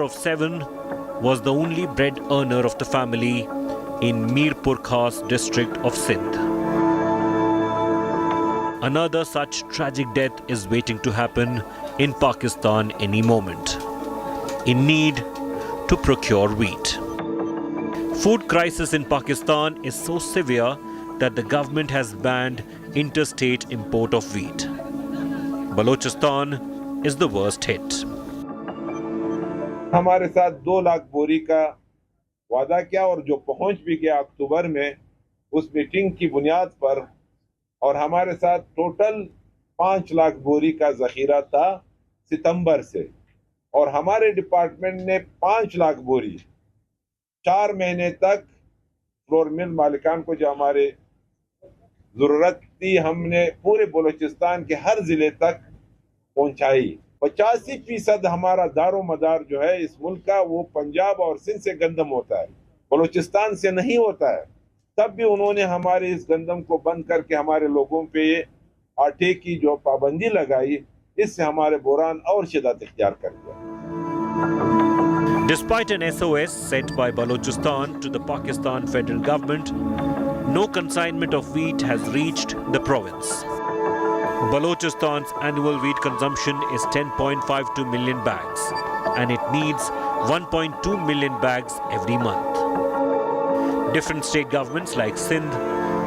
of 7 was the only bread earner of the family in Mirpur Khas district of Sindh. Another such tragic death is waiting to happen in Pakistan any moment, in need to procure wheat. Food crisis in Pakistan is so severe that the government has banned interstate import of wheat. Balochistan is the worst hit. हमारे साथ 2 लाख बोरी का वादा किया और जो पहुंच भी गया अक्टूबर में उस मीटिंग की बुनियाद पर, और हमारे साथ टोटल 5 लाख बोरी का जखीरा था सितंबर से, और हमारे डिपार्टमेंट ने 5 लाख बोरी 4 महीने तक फ्लोर मिल मालिकान को जो हमारे जरूरत थी हमने पूरे बलूचिस्तान के हर जिले तक पहुंचाई। 85% हमारा दारो मदार जो है इस मुल्क का वो पंजाब और सिंध से गंदम होता है, बलूचिस्तान से नहीं होता है। तब भी उन्होंने हमारे इस गंदम को बंद करके हमारे लोगों पे आटे की जो पाबंदी लगाई, इससे हमारे बुरान और शिद्दत इख्तियार कर गया। Despite an SOS sent by Balochistan to the Pakistan federal government, no consignment of wheat has reached the province. Balochistan's annual wheat consumption is 10.52 million bags, and it needs 1.2 million bags every month. Different state governments like Sindh,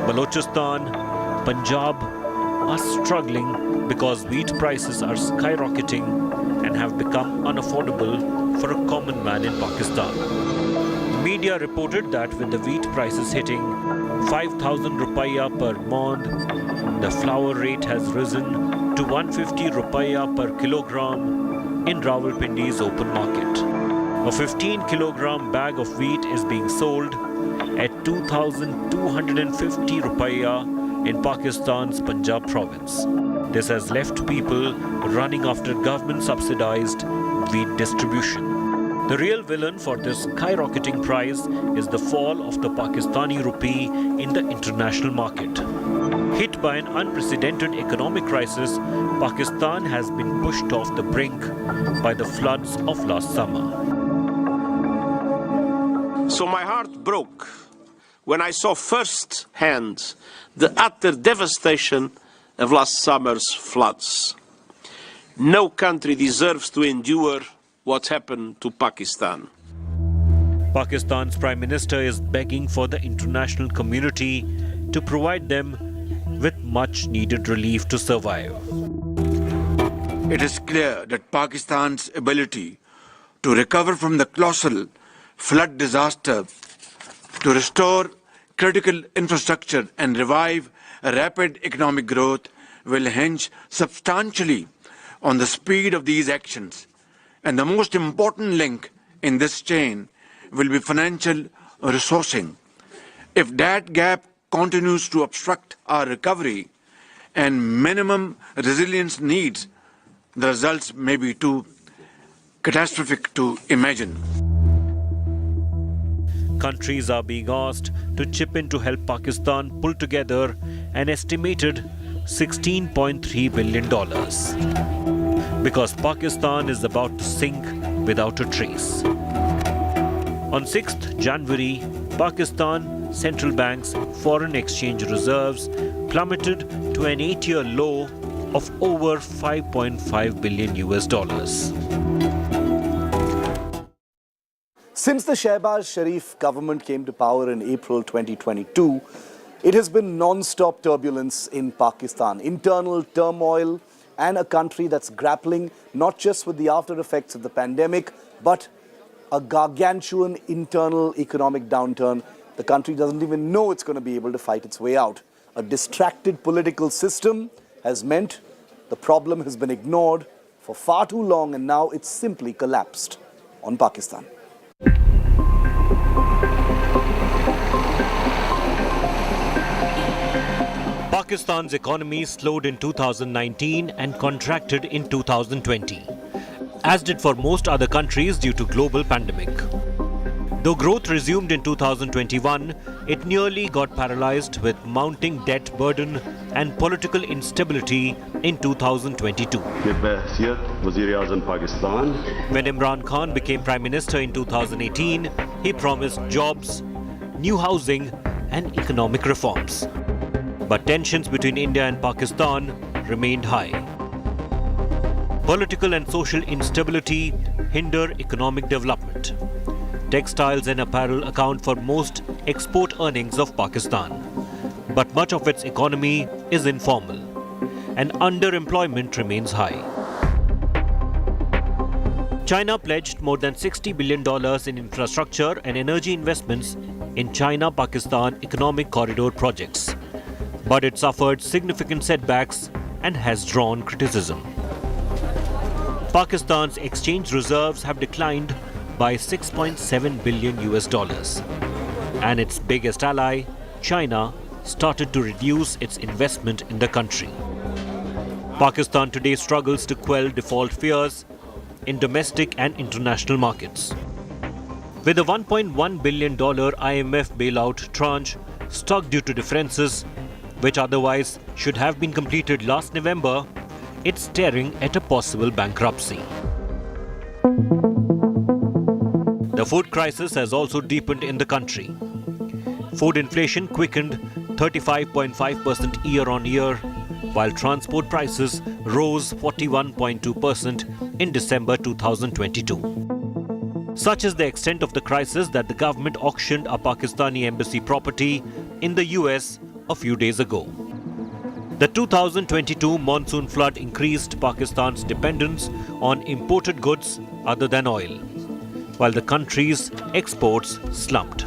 Balochistan, Punjab are struggling because wheat prices are skyrocketing and have become unaffordable for a common man in Pakistan. Media reported that with the wheat prices hitting 5,000 rupiah per mon, the flour rate has risen to 150 rupiah per kilogram in Rawalpindi's open market. A 15 kilogram bag of wheat is being sold at 2,250 rupiah in Pakistan's Punjab province. This has left people running after government subsidized wheat distribution. The real villain for this skyrocketing price is the fall of the Pakistani rupee in the international market. Hit by an unprecedented economic crisis, Pakistan has been pushed off the brink by the floods of last summer. So my heart broke when I saw firsthand the utter devastation of last summer's floods. No country deserves to endure what happened to Pakistan. Pakistan's Prime Minister is begging for the international community to provide them with much needed relief to survive. It is clear that Pakistan's ability to recover from the colossal flood disaster, to restore critical infrastructure and revive a rapid economic growth will hinge substantially on the speed of these actions. And the most important link in this chain will be financial resourcing. If that gap continues to obstruct our recovery and minimum resilience needs, the results may be too catastrophic to imagine. Countries are being asked to chip in to help Pakistan pull together an estimated $16.3 billion. Because Pakistan is about to sink without a trace. On 6th January, Pakistan Central Bank's foreign exchange reserves plummeted to an 8-year low of over $5.5 billion. Since the Shehbaz Sharif government came to power in April 2022, it has been non-stop turbulence in Pakistan, internal turmoil, and a country that's grappling not just with the after effects of the pandemic, but a gargantuan internal economic downturn. The country doesn't even know it's going to be able to fight its way out. A distracted political system has meant the problem has been ignored for far too long, and now it's simply collapsed on Pakistan. Pakistan's economy slowed in 2019 and contracted in 2020, as did for most other countries due to global pandemic. Though growth resumed in 2021, it nearly got paralyzed with mounting debt burden and political instability in 2022. When Imran Khan became Prime Minister in 2018, he promised jobs, new housing and economic reforms. But tensions between India and Pakistan remained high. Political and social instability hinder economic development. Textiles and apparel account for most export earnings of Pakistan, but much of its economy is informal, and underemployment remains high. China pledged more than $60 billion in infrastructure and energy investments in China-Pakistan economic corridor projects, but it suffered significant setbacks and has drawn criticism. Pakistan's exchange reserves have declined by $6.7 billion, and its biggest ally, China, started to reduce its investment in the country. Pakistan today struggles to quell default fears in domestic and international markets. With a $1.1 billion IMF bailout tranche stuck due to differences, which otherwise should have been completed last November, it's staring at a possible bankruptcy. The food crisis has also deepened in the country. Food inflation quickened 35.5% year-on-year, while transport prices rose 41.2% in December 2022. Such is the extent of the crisis that the government auctioned a Pakistani embassy property in the US a few days ago. The 2022 monsoon flood increased Pakistan's dependence on imported goods other than oil, while the country's exports slumped.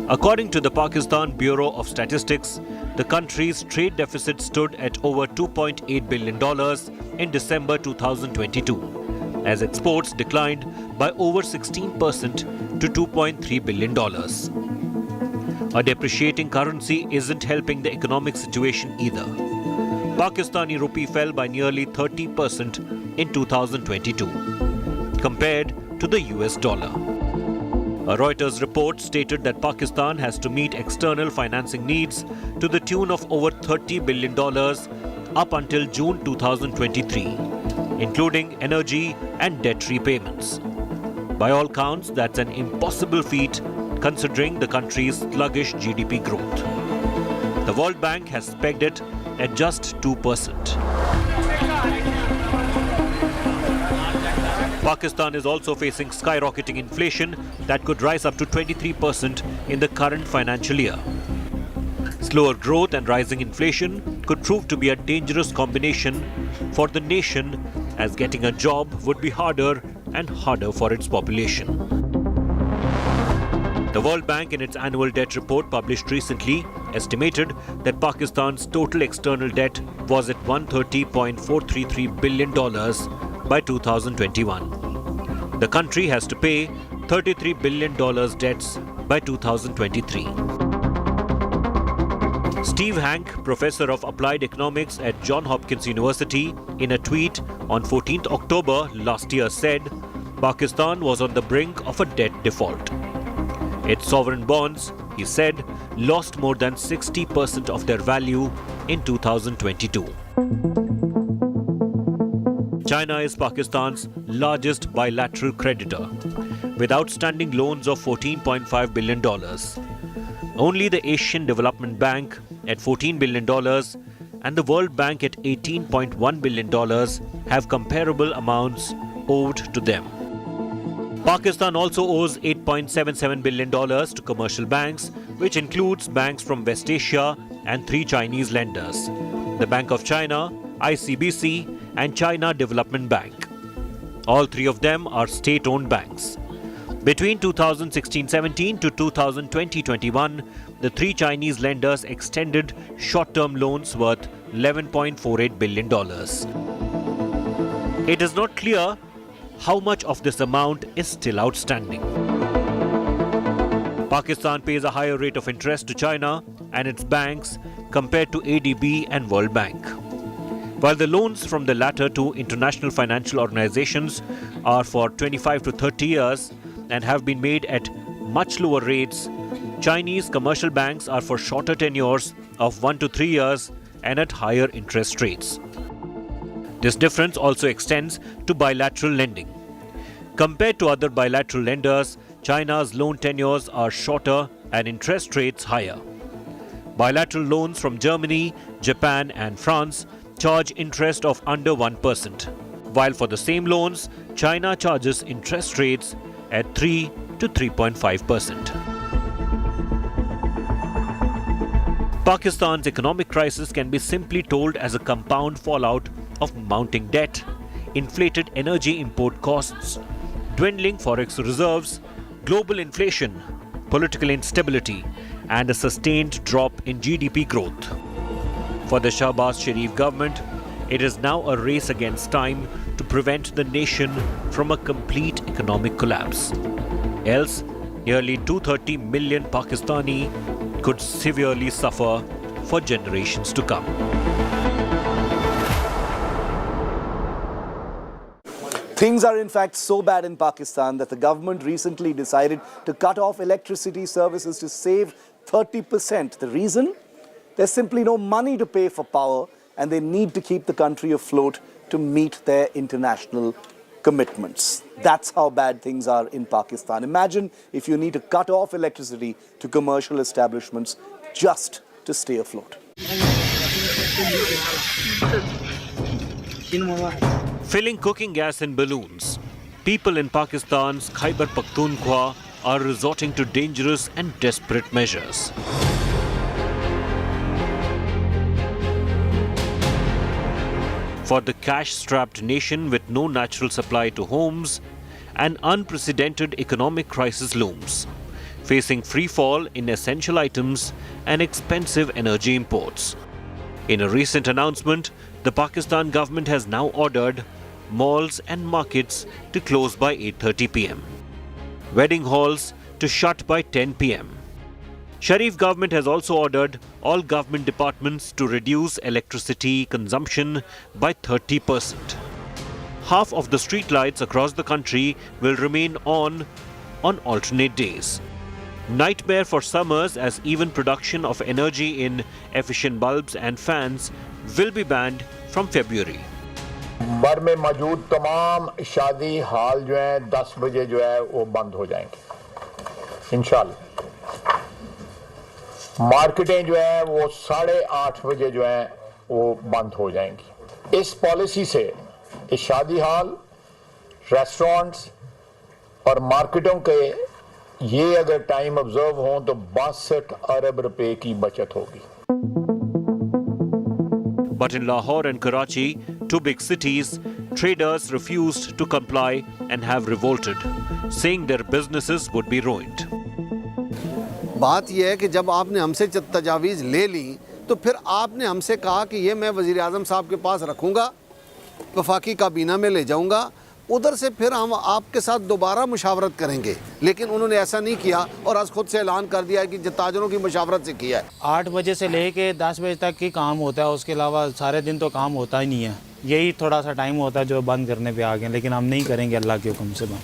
According to the Pakistan Bureau of Statistics, the country's trade deficit stood at over $2.8 billion in December 2022, as exports declined by over 16% to $2.3 billion. A depreciating currency isn't helping the economic situation either. Pakistani rupee fell by nearly 30% in 2022, compared to the US dollar. A Reuters report stated that Pakistan has to meet external financing needs to the tune of over $30 billion up until June 2023, including energy and debt repayments. By all counts, that's an impossible feat considering the country's sluggish GDP growth. The World Bank has pegged it at just 2%. Pakistan is also facing skyrocketing inflation that could rise up to 23% in the current financial year. Slower growth and rising inflation could prove to be a dangerous combination for the nation, as getting a job would be harder and harder for its population. The World Bank, in its annual debt report published recently, estimated that Pakistan's total external debt was at $130.433 billion by 2021. The country has to pay $33 billion debts by 2023. Steve Hank, professor of applied economics at Johns Hopkins University, in a tweet on 14th October last year said, Pakistan was on the brink of a debt default. Its sovereign bonds, he said, lost more than 60% of their value in 2022. China is Pakistan's largest bilateral creditor, with outstanding loans of $14.5 billion. Only the Asian Development Bank at $14 billion and the World Bank at $18.1 billion have comparable amounts owed to them. Pakistan also owes $8.77 billion to commercial banks, which includes banks from West Asia and 3 Chinese lenders: the Bank of China, ICBC, and China Development Bank. All 3 of them are state-owned banks. Between 2016-17 to 2020-21, the 3 Chinese lenders extended short-term loans worth $11.48 billion. It is not clear how much of this amount is still outstanding. Pakistan pays a higher rate of interest to China and its banks compared to ADB and World Bank. While the loans from the latter to international financial organizations are for 25 to 30 years, and have been made at much lower rates, Chinese commercial banks are for shorter tenures of 1 to 3 years and at higher interest rates. This difference also extends to bilateral lending. Compared to other bilateral lenders, China's loan tenures are shorter and interest rates higher. Bilateral loans from Germany, Japan and France charge interest of under 1%, while for the same loans, China charges interest rates at 3 to 3.5%. Pakistan's economic crisis can be simply told as a compound fallout of mounting debt, inflated energy import costs, dwindling forex reserves, global inflation, political instability, and a sustained drop in GDP growth. For the Shahbaz Sharif government, it is now a race against time to prevent the nation from a complete economic collapse. Else, nearly 230 million Pakistani could severely suffer for generations to come. Things are in fact so bad in Pakistan that the government recently decided to cut off electricity services to save 30%. The reason? There's simply no money to pay for power and they need to keep the country afloat to meet their international commitments. That's how bad things are in Pakistan. Imagine if you need to cut off electricity to commercial establishments just to stay afloat. Filling cooking gas in balloons, people in Pakistan's Khyber Pakhtunkhwa are resorting to dangerous and desperate measures. For the cash-strapped nation with no natural supply to homes, an unprecedented economic crisis looms, facing free fall in essential items and expensive energy imports. In a recent announcement, the Pakistan government has now ordered malls and markets to close by 8:30 p.m. Wedding halls to shut by 10 p.m. Sharif government has also ordered all government departments to reduce electricity consumption by 30%. Half of the street lights across the country will remain on alternate days. Nightmare for summers, as even production of energy in efficient bulbs and fans will be banned from February. भर में मौजूद तमाम शादी हाल जो हैं 10 बजे जो है वो बंद हो जाएंगे इंशाल्लाह। मार्केटें जो है वो 8:30 बजे जो है वो बंद हो जाएंगी। इस पॉलिसी से इस शादी हाल, रेस्टोरेंट्स और मार्केटों के ये अगर टाइम ऑब्जर्व हों तो 62 अरब रुपए की बचत होगी। But in Lahore and Karachi, two big cities, traders refused to comply and have revolted, saying their businesses would be ruined. बात यह है कि जब आपने हमसे तजावीज़ ले ली तो फिर आपने हमसे कहा कि ये मैं वज़ीर आज़म साहब के पास रखूँगा, वफाकी काबीना में ले जाऊँगा, उधर से फिर हम आपके साथ दोबारा मुशावरत करेंगे, लेकिन उन्होंने ऐसा नहीं किया और आज खुद से ऐलान कर दिया है कि ताजरों की मुशावरत से किया है। 8 बजे से लेके 10 बजे तक ही काम होता है, उसके अलावा सारे दिन तो काम होता ही नहीं है। यही थोड़ा सा टाइम होता है जो बंद करने पे आ गए, लेकिन हम नहीं करेंगे अल्लाह के हुक्म से बंद।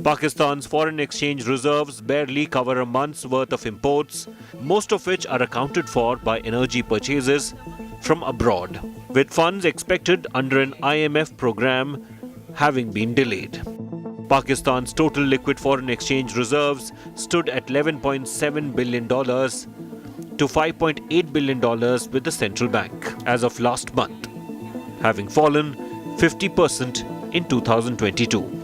Pakistan's foreign exchange reserves barely cover a month's worth of imports, most of which are accounted for by energy purchases from abroad, with funds expected under an IMF program having been delayed. Pakistan's total liquid foreign exchange reserves stood at $11.7 billion to $5.8 billion with the central bank as of last month, having fallen 50% in 2022.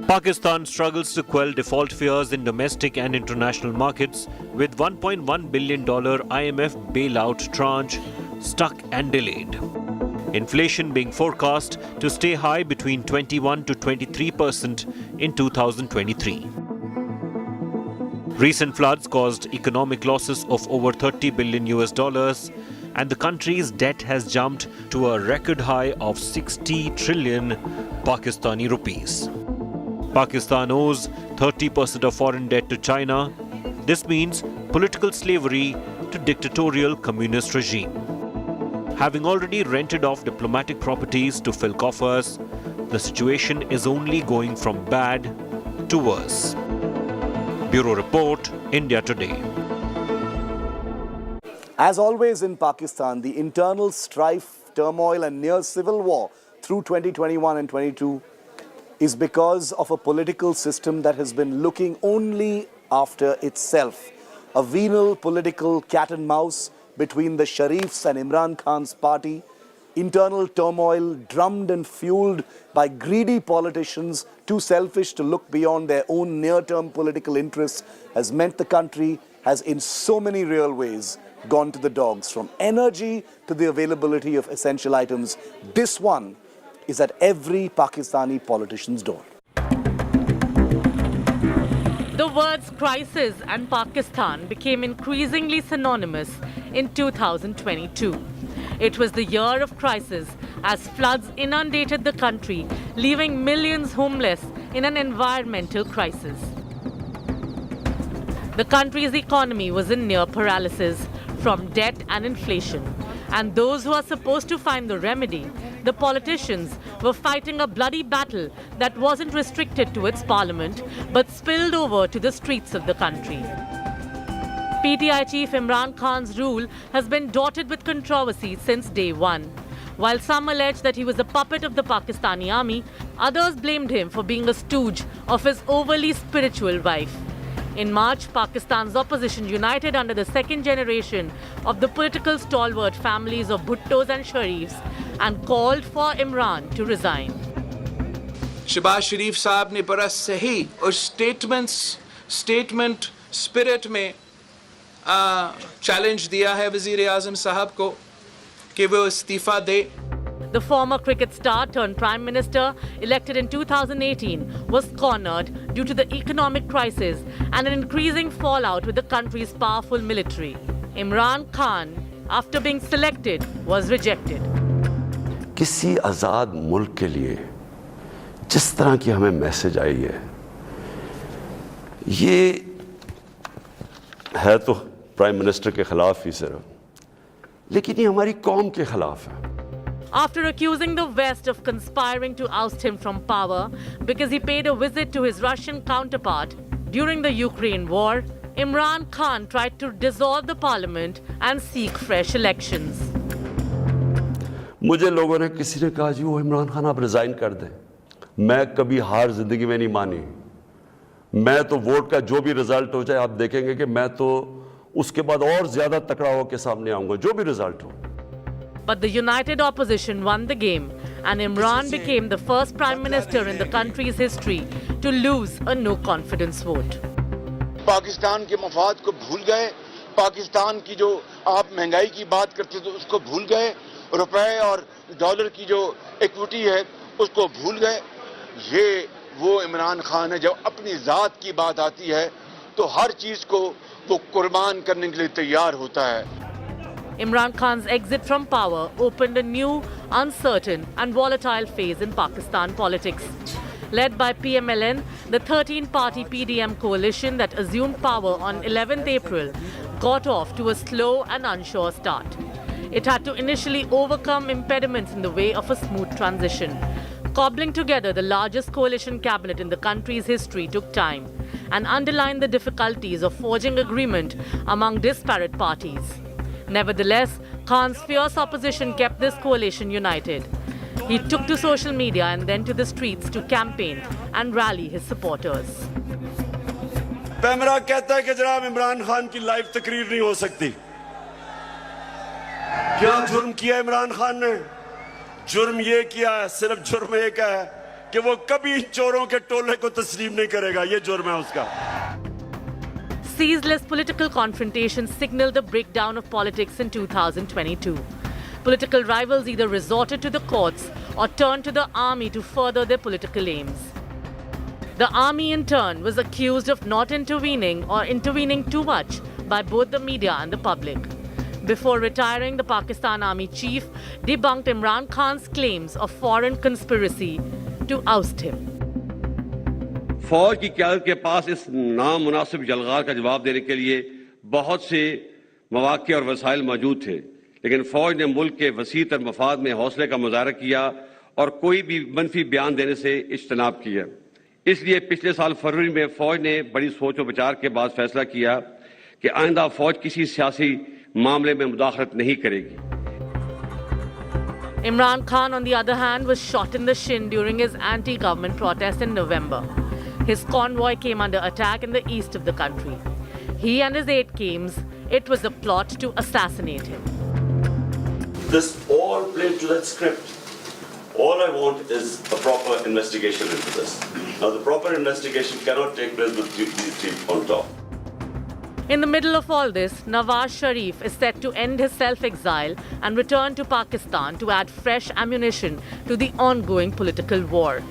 Pakistan struggles to quell default fears in domestic and international markets, with $1.1 billion IMF bailout tranche stuck and delayed. Inflation being forecast to stay high between 21 to 23% in 2023. Recent floods caused economic losses of over $30 billion, and the country's debt has jumped to a record high of 60 trillion Pakistani rupees. Pakistan owes 30% of foreign debt to China. This means political slavery to dictatorial communist regime. Having already rented off diplomatic properties to fill coffers, the situation is only going from bad to worse. Bureau Report, India Today. As always in Pakistan, the internal strife, turmoil and near civil war through 2021 and 22 is because of a political system that has been looking only after itself. A venal political cat and mouse between the Sharifs and Imran Khan's party, internal turmoil drummed and fueled by greedy politicians too selfish to look beyond their own near-term political interests, has meant the country has in so many real ways gone to the dogs. From energy to the availability of essential items, this one is at every Pakistani politician's door. The words crisis and Pakistan became increasingly synonymous in 2022. It was the year of crisis as floods inundated the country, leaving millions homeless in an environmental crisis. The country's economy was in near paralysis from debt and inflation. And those who are supposed to find the remedy, the politicians, were fighting a bloody battle that wasn't restricted to its parliament, but spilled over to the streets of the country. PTI chief Imran Khan's rule has been dotted with controversy since day one. While some allege that he was a puppet of the Pakistani army, others blamed him for being a stooge of his overly spiritual wife. In March, Pakistan's opposition united under the second generation of the political stalwart families of Bhuttos and Sharifs and called for Imran to resign. Shahbaz शरीफ साहब ने बड़ा सही और statement spirit में challenge दिया है वज़ीर आज़म साहब को कि वो इस्तीफा दे. The former cricket star turned Prime Minister, elected in 2018, was cornered due to the economic crisis and an increasing fallout with the country's powerful military. Imran Khan, after being selected, was rejected. किसी आज़ाद मुल्क के लिए जिस तरह की हमें message आई है, ये है तो प्राइम मिनिस्टर के खिलाफ ही सिर्फ, लेकिन ये हमारी कौम के खिलाफ है. After accusing the West of conspiring to oust him from power because he paid a visit to his Russian counterpart during the Ukraine war, Imran Khan tried to dissolve the parliament and seek fresh elections. मुझे लोगों ने किसी ने कहा जी वो इमरान खान आप resign कर दें. मैं कभी हार जिंदगी में नहीं मानी. मैं तो वोट का जो भी रिजल्ट हो जाए आप देखेंगे कि मैं तो उसके बाद और ज्यादा तकड़ा होकर सामने आऊंगा जो भी रिजल्ट हो. But the united opposition won the game and Imran became the first prime minister in the country's history to lose a no-confidence vote. Pakistan के मफाद को भूल गए, पाकिस्तान की जो आप महंगाई की बात करते थे उसको भूल गए, रुपए और डॉलर की जो इक्विटी है उसको भूल गए. ये वो इमरान खान है जब अपनी ज़ात की बात आती है तो हर चीज़ को वो कुर्बान करने के लिए तैयार होता है. Imran Khan's exit from power opened a new, uncertain and volatile phase in Pakistan politics. Led by PMLN, the 13-party PDM coalition that assumed power on 11th April got off to a slow and unsure start. It had to initially overcome impediments in the way of a smooth transition. Cobbling together the largest coalition cabinet in the country's history took time and underlined the difficulties of forging agreement among disparate parties. Nevertheless, Khan's fierce opposition kept this coalition united. He took to social media and then to the streets to campaign and rally his supporters. PEMRA कहता है कि जनाब इमरान खान की live तकरीर नहीं हो सकती. क्या जुर्म किया इमरान खान ने? जुर्म ये किया है, सिर्फ जुर्म एक है कि वो कभी चोरों के टोले को तस्लीम नहीं करेगा. ये जुर्म है उसका. Ceaseless political confrontations signaled the breakdown of politics in 2022. Political rivals either resorted to the courts or turned to the army to further their political aims. The army, in turn, was accused of not intervening or intervening too much by both the media and the public. Before retiring, the Pakistan Army chief debunked Imran Khan's claims of foreign conspiracy to oust him. फौज की क़यादत के पास इस नामुनासिब जलगार का जवाब देने के लिए बहुत से मौक़े और वसाइल मौजूद थे, लेकिन फौज ने मुल्क के वसीतर मफाद में हौसले का मुजाहरा किया और कोई भी मनफी बयान देने से इज्तनाब किया। इसलिए पिछले साल फरवरी में फौज ने बड़ी सोच और विचार के बाद फैसला किया कि आइंदा फौज किसी सियासी मामले में मुदाखलत नहीं करेगी। Imran Khan, on the other hand, was shot in the shin during his anti-government protest in November. His convoy came under attack in the east of the country. He and his aide came. It was a plot to assassinate him. This all played to that script. All I want is a proper investigation into this. Now, the proper investigation cannot take place with these three on top. In the middle of all this, Nawaz Sharif is set to end his self-exile and return to Pakistan to add fresh ammunition to the ongoing political war.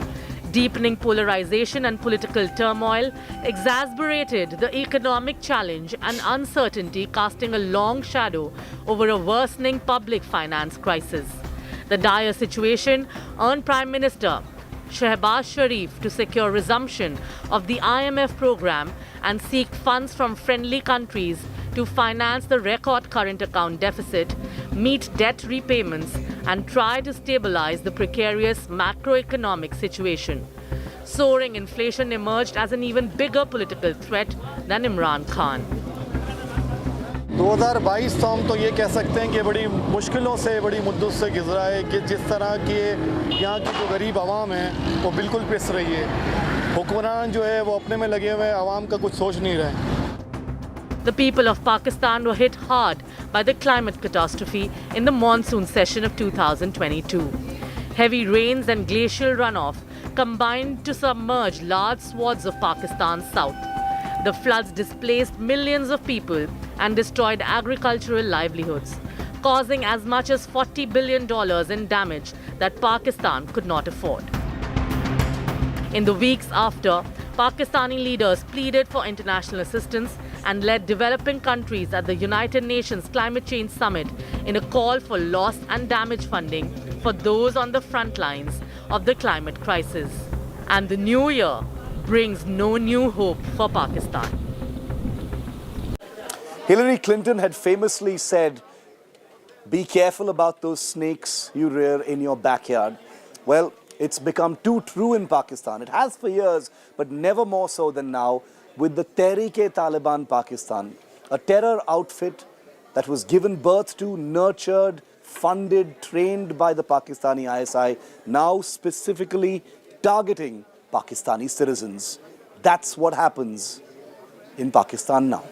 Deepening polarization and political turmoil exacerbated the economic challenge and uncertainty, casting a long shadow over a worsening public finance crisis. The dire situation earned Prime Minister Shehbaz Sharif to secure resumption of the IMF program and seek funds from friendly countries to finance the record current account deficit, meet debt repayments, and try to stabilize the precarious macroeconomic situation. Soaring inflation emerged as an even bigger political threat than Imran Khan. 2022 तो हम तो ये कह सकते हैं कि बड़ी मुश्किलों से, बड़ी मुद्दों से गुजरा है कि जिस तरह के यहाँ की जो गरीब आवाम है वो बिल्कुल पिस रही है। हुक्मरान जो है वो अपने में लगे हुए हैं, आवाम का कुछ सोच नहीं रहे। The people of Pakistan were hit hard by the climate catastrophe in the monsoon session of 2022. Heavy rains and glacial runoff combined to submerge large swaths of Pakistan's south. The floods displaced millions of people and destroyed agricultural livelihoods, causing as much as $40 billion in damage that Pakistan could not afford. In the weeks after, Pakistani leaders pleaded for international assistance and led developing countries at the United Nations Climate Change Summit in a call for loss and damage funding for those on the front lines of the climate crisis. And the new year brings no new hope for Pakistan. Hillary Clinton had famously said, "Be careful about those snakes you rear in your backyard." Well, it's become too true in Pakistan. It has for years, but never more so than now with the Tehreek-e-Taliban Pakistan, a terror outfit that was given birth to, nurtured, funded, trained by the Pakistani ISI, now specifically targeting Pakistani citizens. That's what happens in Pakistan now.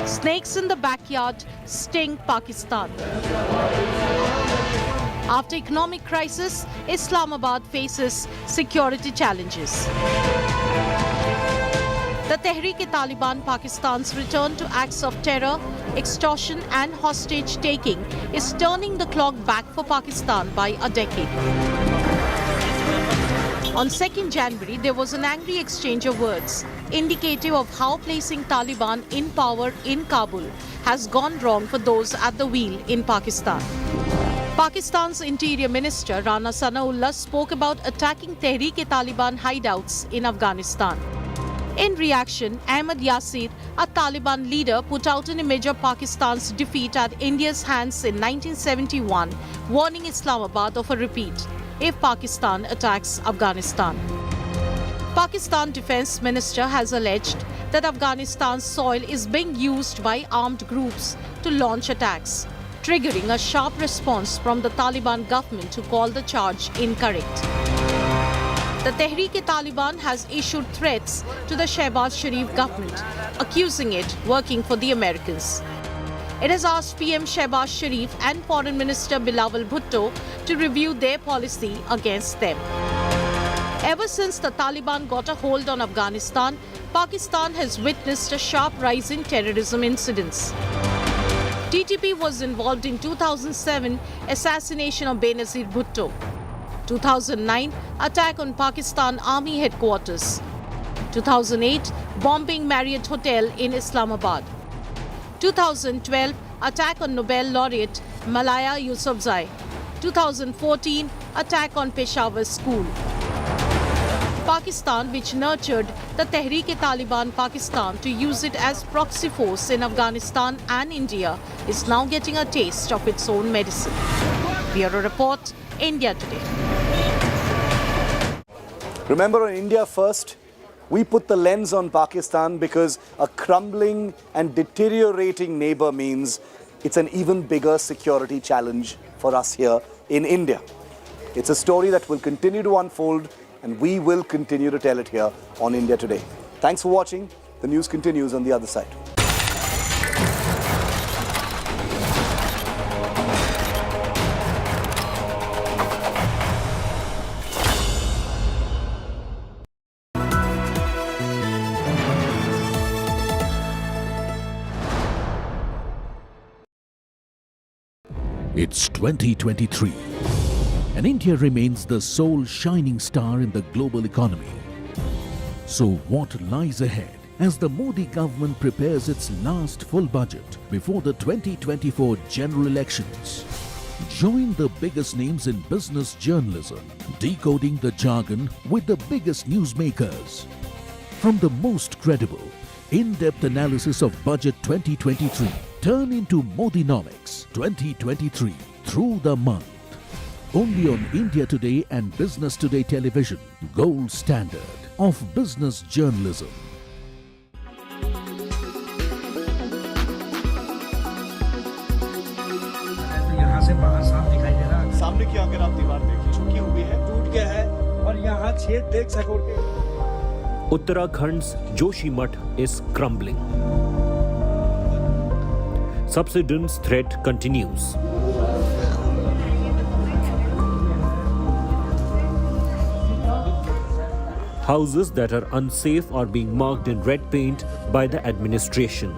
Snakes in the backyard sting Pakistan. After economic crisis, Islamabad faces security challenges. The Tehreek-e-Taliban Pakistan's return to acts of terror, extortion and hostage-taking is turning the clock back for Pakistan by a decade. On 2nd January, there was an angry exchange of words, indicative of how placing Taliban in power in Kabul has gone wrong for those at the wheel in Pakistan. Pakistan's Interior Minister Rana Sanaullah spoke about attacking Tehreek-e-Taliban hideouts in Afghanistan. In reaction, Ahmad Yasir, a Taliban leader, put out an image of Pakistan's defeat at India's hands in 1971, warning Islamabad of a repeat if Pakistan attacks Afghanistan. Pakistan Defence Minister has alleged that Afghanistan's soil is being used by armed groups to launch attacks, triggering a sharp response from the Taliban government to call the charge incorrect. The Tehreek-e-Taliban has issued threats to the Shehbaz Sharif government, accusing it working for the Americans. It has asked PM Shehbaz Sharif and Foreign Minister Bilawal Bhutto to review their policy against them. Ever since the Taliban got a hold on Afghanistan, Pakistan has witnessed a sharp rise in terrorism incidents. TTP was involved in 2007 assassination of Benazir Bhutto, 2009 attack on Pakistan Army headquarters, 2008 bombing Marriott Hotel in Islamabad, 2012 attack on Nobel laureate Malala Yousafzai, 2014 attack on Peshawar school. Pakistan, which nurtured the Tehreek-e-Taliban Pakistan to use it as proxy force in Afghanistan and India, is now getting a taste of its own medicine. Bureau Report, India Today. Remember, on India First, we put the lens on Pakistan because a crumbling and deteriorating neighbor means it's an even bigger security challenge for us here in India. It's a story that will continue to unfold, and we will continue to tell it here on India Today. Thanks for watching. The news continues on the other side. It's 2023, and India remains the sole shining star in the global economy. So what lies ahead as the Modi government prepares its last full budget before the 2024 general elections? Join the biggest names in business journalism, decoding the jargon with the biggest newsmakers. From the most credible, in-depth analysis of Budget 2023, turn into Modinomics 2023 through the month. Only on India Today and Business Today Television, gold standard of business journalism. यहाँ से बाहर साफ दिखाई दे रहा है। सामने की अगर आप दीवार देखिए, झुकी हुई है, टूट गया है और यहाँ छेद देख सकोगे। Uttarakhand's Joshimath is crumbling. Subsidence threat continues. Houses that are unsafe are being marked in red paint by the administration.